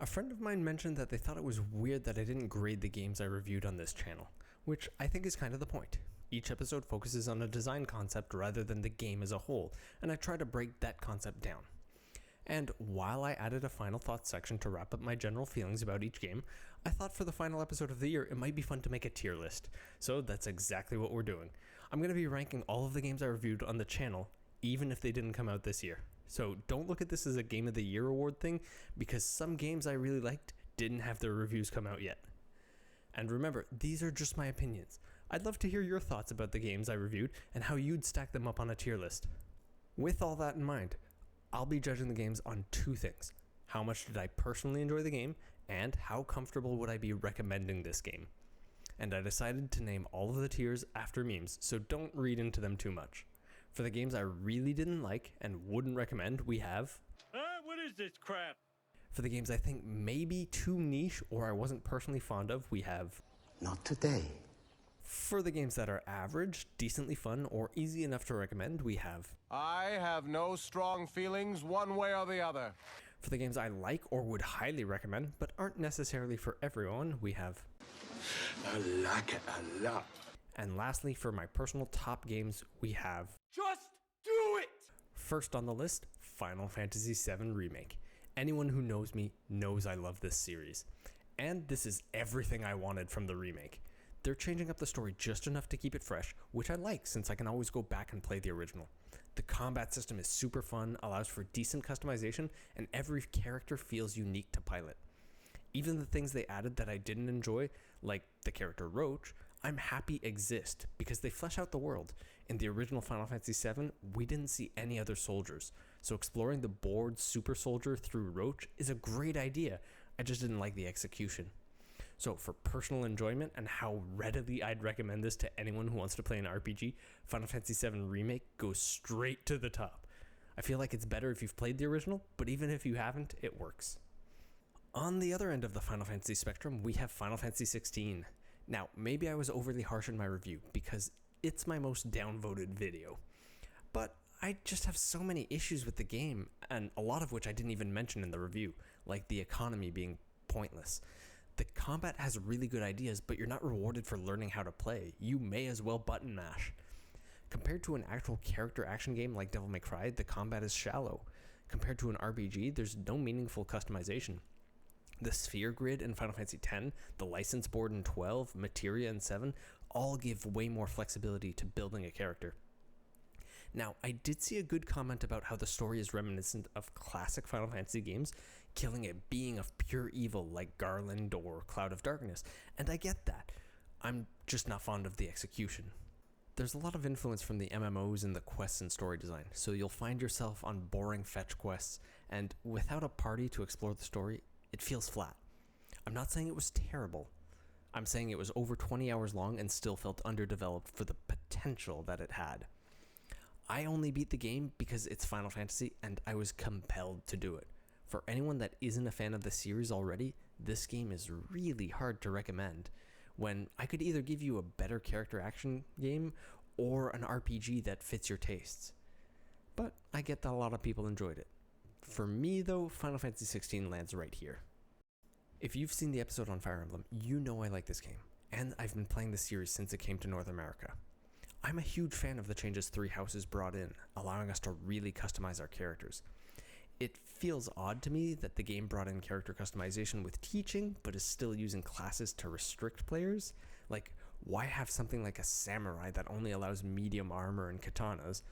A friend of mine mentioned that they thought it was weird that I didn't grade the games I reviewed on this channel, which I think is kind of the point. Each episode focuses on a design concept rather than the game as a whole, and I try to break that concept down. And while I added a final thoughts section to wrap up my general feelings about each game, I thought for the final episode of the year it might be fun to make a tier list. So that's exactly what we're doing. I'm going to be ranking all of the games I reviewed on the channel, even if they didn't come out this year. So don't look at this as a Game of the Year award thing, because some games I really liked didn't have their reviews come out yet. And remember, these are just my opinions. I'd love to hear your thoughts about the games I reviewed and how you'd stack them up on a tier list. With all that in mind, I'll be judging the games on two things. How much did I personally enjoy the game, and how comfortable would I be recommending this game? And I decided to name all of the tiers after memes, so don't read into them too much. For the games I really didn't like and wouldn't recommend, we have... What is this crap? For the games I think may be too niche or I wasn't personally fond of, we have... Not today. For the games that are average, decently fun, or easy enough to recommend, we have... I have no strong feelings one way or the other. For the games I like or would highly recommend, but aren't necessarily for everyone, we have... I like it a lot. And lastly, for my personal top games, we have... Just do it! First on the list, Final Fantasy VII Remake. Anyone who knows me knows I love this series. And this is everything I wanted from the remake. They're changing up the story just enough to keep it fresh, which I like since I can always go back and play the original. The combat system is super fun, allows for decent customization, and every character feels unique to pilot. Even the things they added that I didn't enjoy, like the character Roach, I'm happy exist because they flesh out the world. In the original Final Fantasy VII, we didn't see any other soldiers, so exploring the bored super soldier through Roach is a great idea. I just didn't like the execution. So for personal enjoyment and how readily I'd recommend this to anyone who wants to play an RPG, Final Fantasy VII Remake goes straight to the top. I feel like it's better if you've played the original, but even if you haven't, it works. On the other end of the Final Fantasy spectrum, we have Final Fantasy XVI. Now, maybe I was overly harsh in my review because it's my most downvoted video, but I just have so many issues with the game, and a lot of which I didn't even mention in the review, like the economy being pointless. The combat has really good ideas, but you're not rewarded for learning how to play. You may as well button mash. Compared to an actual character action game like Devil May Cry, the combat is shallow. Compared to an RPG, there's no meaningful customization. The sphere grid in Final Fantasy X, the license board in 12, Materia in 7, all give way more flexibility to building a character. Now, I did see a good comment about how the story is reminiscent of classic Final Fantasy games, killing a being of pure evil like Garland or Cloud of Darkness, and I get that. I'm just not fond of the execution. There's a lot of influence from the MMOs in the quests and story design, so you'll find yourself on boring fetch quests, and without a party to explore the story, it feels flat. I'm not saying it was terrible. I'm saying it was over 20 hours long and still felt underdeveloped for the potential that it had. I only beat the game because it's Final Fantasy and I was compelled to do it. For anyone that isn't a fan of the series already, this game is really hard to recommend, when I could either give you a better character action game or an RPG that fits your tastes. But I get that a lot of people enjoyed it. For me though, Final Fantasy XVI lands right here. If you've seen the episode on Fire Emblem, you know I like this game, and I've been playing the series since it came to North America. I'm a huge fan of the changes Three Houses brought in, allowing us to really customize our characters. It feels odd to me that the game brought in character customization with teaching, but is still using classes to restrict players. Like, why have something like a samurai that only allows medium armor and katanas?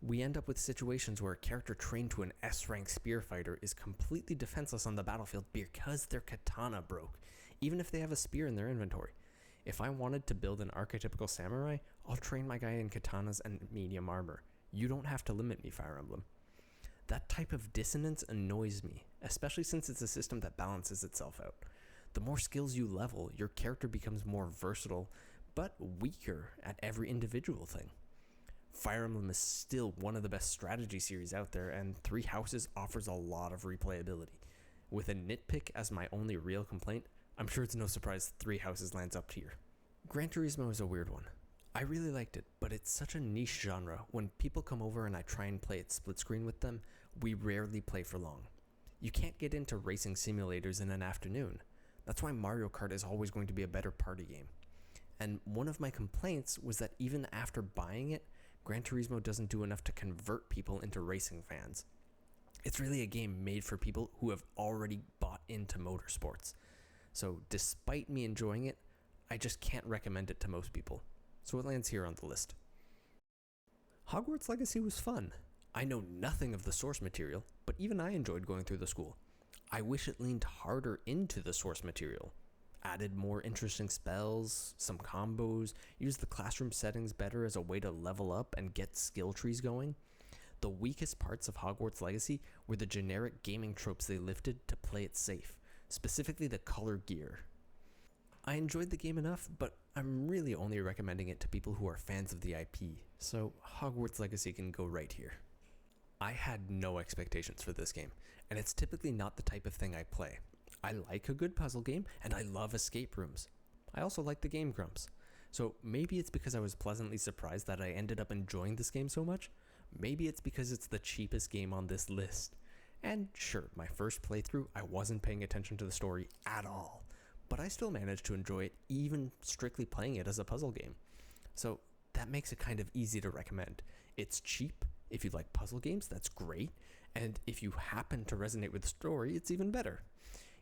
We end up with situations where a character trained to an S-rank spear fighter is completely defenseless on the battlefield because their katana broke, even if they have a spear in their inventory. If I wanted to build an archetypical samurai, I'll train my guy in katanas and medium armor. You don't have to limit me, Fire Emblem. That type of dissonance annoys me, especially since it's a system that balances itself out. The more skills you level, your character becomes more versatile, but weaker at every individual thing. Fire Emblem is still one of the best strategy series out there, and Three Houses offers a lot of replayability. With a nitpick as my only real complaint, I'm sure it's no surprise Three Houses lands up here. Gran Turismo is a weird one. I really liked it, but it's such a niche genre. When people come over and I try and play it split screen with them, we rarely play for long. You can't get into racing simulators in an afternoon. That's why Mario Kart is always going to be a better party game. And one of my complaints was that even after buying it, Gran Turismo doesn't do enough to convert people into racing fans. It's really a game made for people who have already bought into motorsports. So despite me enjoying it, I just can't recommend it to most people. So it lands here on the list. Hogwarts Legacy was fun. I know nothing of the source material, but even I enjoyed going through the school. I wish it leaned harder into the source material. Added more interesting spells, some combos, used the classroom settings better as a way to level up and get skill trees going. The weakest parts of Hogwarts Legacy were the generic gaming tropes they lifted to play it safe, specifically the color gear. I enjoyed the game enough, but I'm really only recommending it to people who are fans of the IP, so Hogwarts Legacy can go right here. I had no expectations for this game, and it's typically not the type of thing I play. I like a good puzzle game, and I love escape rooms. I also like the Game Grumps. So maybe it's because I was pleasantly surprised that I ended up enjoying this game so much. Maybe it's because it's the cheapest game on this list. And sure, my first playthrough, I wasn't paying attention to the story at all. But I still managed to enjoy it, even strictly playing it as a puzzle game. So that makes it kind of easy to recommend. It's cheap. If you like puzzle games, that's great. And if you happen to resonate with the story, it's even better.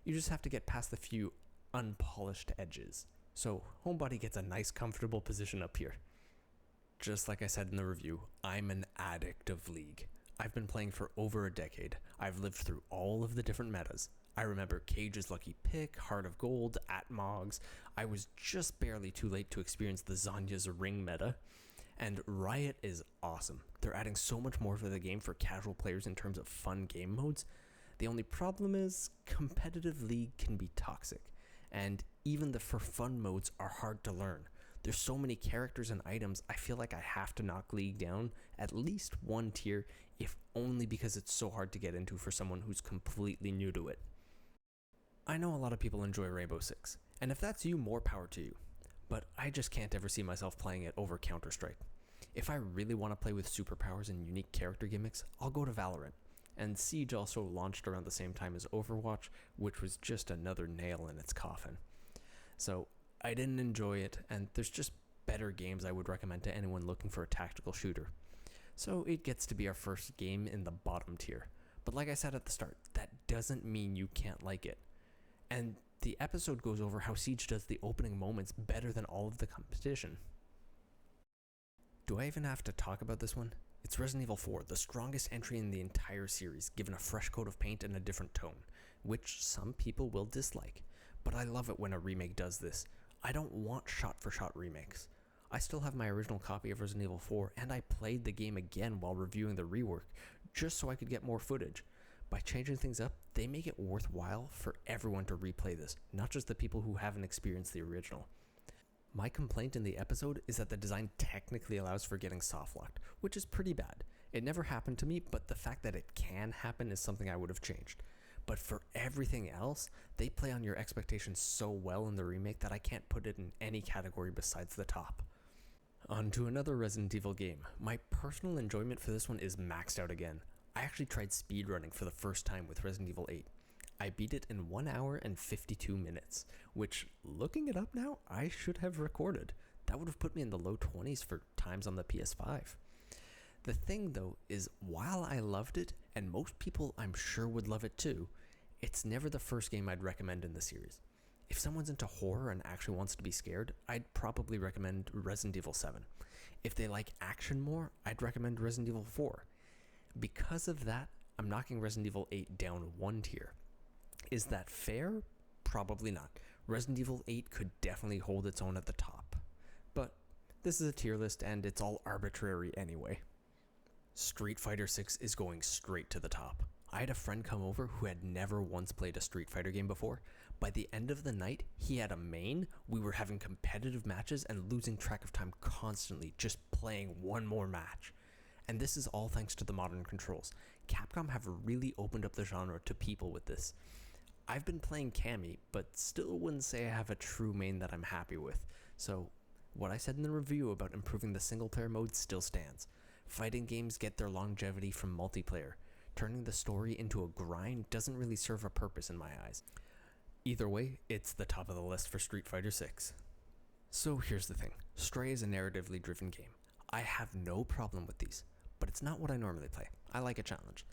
You just have to get past the few unpolished edges. So Homebody gets a nice comfortable position up here. Just like I said in the review, I'm an addict of League. I've been playing for over a decade. I've lived through all of the different metas. I remember Cage's Lucky Pick, Heart of Gold, Atmogs. I was just barely too late to experience the Zanya's Ring meta. And Riot is awesome. They're adding so much more for the game for casual players in terms of fun game modes. The only problem is competitive League can be toxic, and even the for fun modes are hard to learn. There's so many characters and items, I feel like I have to knock League down at least one tier, if only because it's so hard to get into for someone who's completely new to it. I know a lot of people enjoy Rainbow Six, and if that's you, more power to you. But I just can't ever see myself playing it over Counter-Strike. If I really want to play with superpowers and unique character gimmicks, I'll go to Valorant. And Siege also launched around the same time as Overwatch, which was just another nail in its coffin. So I didn't enjoy it, and there's just better games I would recommend to anyone looking for a tactical shooter. So it gets to be our first game in the bottom tier. But like I said at the start, that doesn't mean you can't like it. And the episode goes over how Siege does the opening moments better than all of the competition. Do I even have to talk about this one? It's Resident Evil 4, the strongest entry in the entire series, given a fresh coat of paint and a different tone, which some people will dislike. But I love it when a remake does this. I don't want shot-for-shot remakes. I still have my original copy of Resident Evil 4, and I played the game again while reviewing the rework, just so I could get more footage. By changing things up, they make it worthwhile for everyone to replay this, not just the people who haven't experienced the original. My complaint in the episode is that the design technically allows for getting softlocked, which is pretty bad. It never happened to me, but the fact that it can happen is something I would have changed. But for everything else, they play on your expectations so well in the remake that I can't put it in any category besides the top. On to another Resident Evil game. My personal enjoyment for this one is maxed out again. I actually tried speedrunning for the first time with Resident Evil 8. I beat it in 1 hour and 52 minutes, which, looking it up now, I should have recorded. That would have put me in the low 20s for times on the PS5. The thing, though, is while I loved it, and most people I'm sure would love it too, it's never the first game I'd recommend in the series. If someone's into horror and actually wants to be scared, I'd probably recommend Resident Evil 7. If they like action more, I'd recommend Resident Evil 4. Because of that, I'm knocking Resident Evil 8 down one tier. Is that fair? Probably not. Resident Evil 8 could definitely hold its own at the top. But this is a tier list and it's all arbitrary anyway. Street Fighter 6 is going straight to the top. I had a friend come over who had never once played a Street Fighter game before. By the end of the night, he had a main, we were having competitive matches and losing track of time constantly, just playing one more match. And this is all thanks to the modern controls. Capcom have really opened up the genre to people with this. I've been playing Cammy, but still wouldn't say I have a true main that I'm happy with. So what I said in the review about improving the single player mode still stands. Fighting games get their longevity from multiplayer. turning the story into a grind doesn't really serve a purpose in my eyes. Either way, it's the top of the list for Street Fighter 6. So here's the thing. Stray is a narratively driven game. I have no problem with these, but it's not what I normally play. I like a challenge.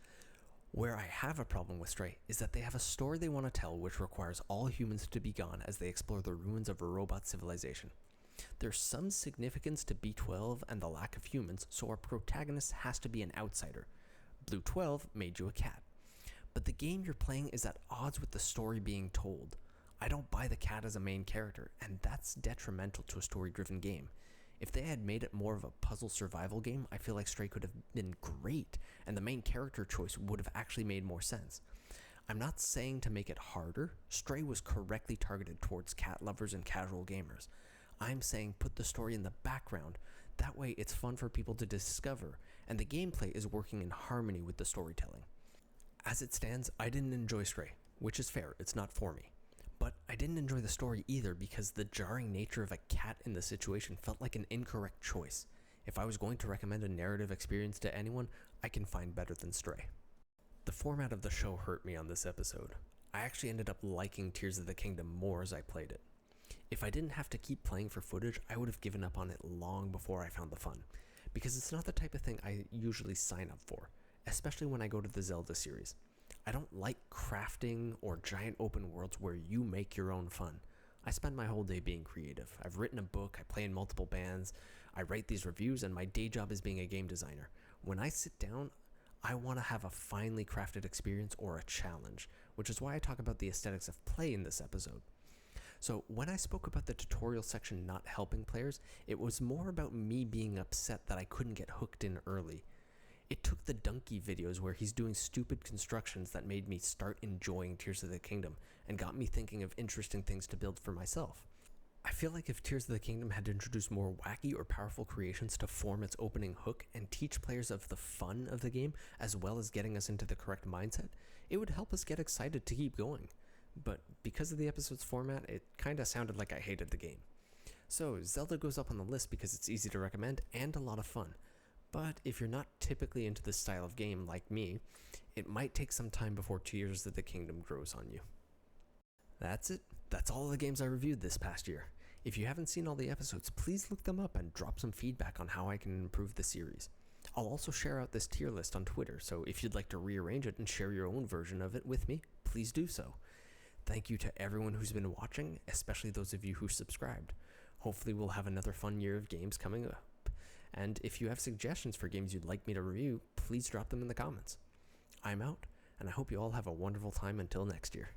Where I have a problem with Stray is that they have a story they want to tell which requires all humans to be gone as they explore the ruins of a robot civilization. There's some significance to B12 and the lack of humans, so our protagonist has to be an outsider. Blue 12 made you a cat. But the game you're playing is at odds with the story being told. I don't buy the cat as a main character, and that's detrimental to a story-driven game. If they had made it more of a puzzle survival game, I feel like Stray could have been great, and the main character choice would have actually made more sense. I'm not saying to make it harder. Stray was correctly targeted towards cat lovers and casual gamers. I'm saying put the story in the background. That way it's fun for people to discover, and the gameplay is working in harmony with the storytelling. As it stands, I didn't enjoy Stray, which is fair, it's not for me. But I didn't enjoy the story either because the jarring nature of a cat in the situation felt like an incorrect choice. If I was going to recommend a narrative experience to anyone, I can find better than Stray. The format of the show hurt me on this episode. I actually ended up liking Tears of the Kingdom more as I played it. If I didn't have to keep playing for footage, I would have given up on it long before I found the fun, because it's not the type of thing I usually sign up for, especially when I go to the Zelda series. I don't like crafting or giant open worlds where you make your own fun. I spend my whole day being creative. I've written a book, I play in multiple bands, I write these reviews, and my day job is being a game designer. When I sit down, I want to have a finely crafted experience or a challenge, which is why I talk about the aesthetics of play in this episode. So when I spoke about the tutorial section not helping players, it was more about me being upset that I couldn't get hooked in early. It took the Donkey videos where he's doing stupid constructions that made me start enjoying Tears of the Kingdom and got me thinking of interesting things to build for myself. I feel like if Tears of the Kingdom had introduced more wacky or powerful creations to form its opening hook and teach players of the fun of the game as well as getting us into the correct mindset, it would help us get excited to keep going. But because of the episode's format, it kinda sounded like I hated the game. So Zelda goes up on the list because it's easy to recommend and a lot of fun. But if you're not typically into this style of game like me, it might take some time before Tears of the Kingdom grows on you. That's it. That's all the games I reviewed this past year. If you haven't seen all the episodes, please look them up and drop some feedback on how I can improve the series. I'll also share out this tier list on Twitter, so if you'd like to rearrange it and share your own version of it with me, please do so. Thank you to everyone who's been watching, especially those of you who subscribed. Hopefully we'll have another fun year of games coming up. And if you have suggestions for games you'd like me to review, please drop them in the comments. I'm out, and I hope you all have a wonderful time until next year.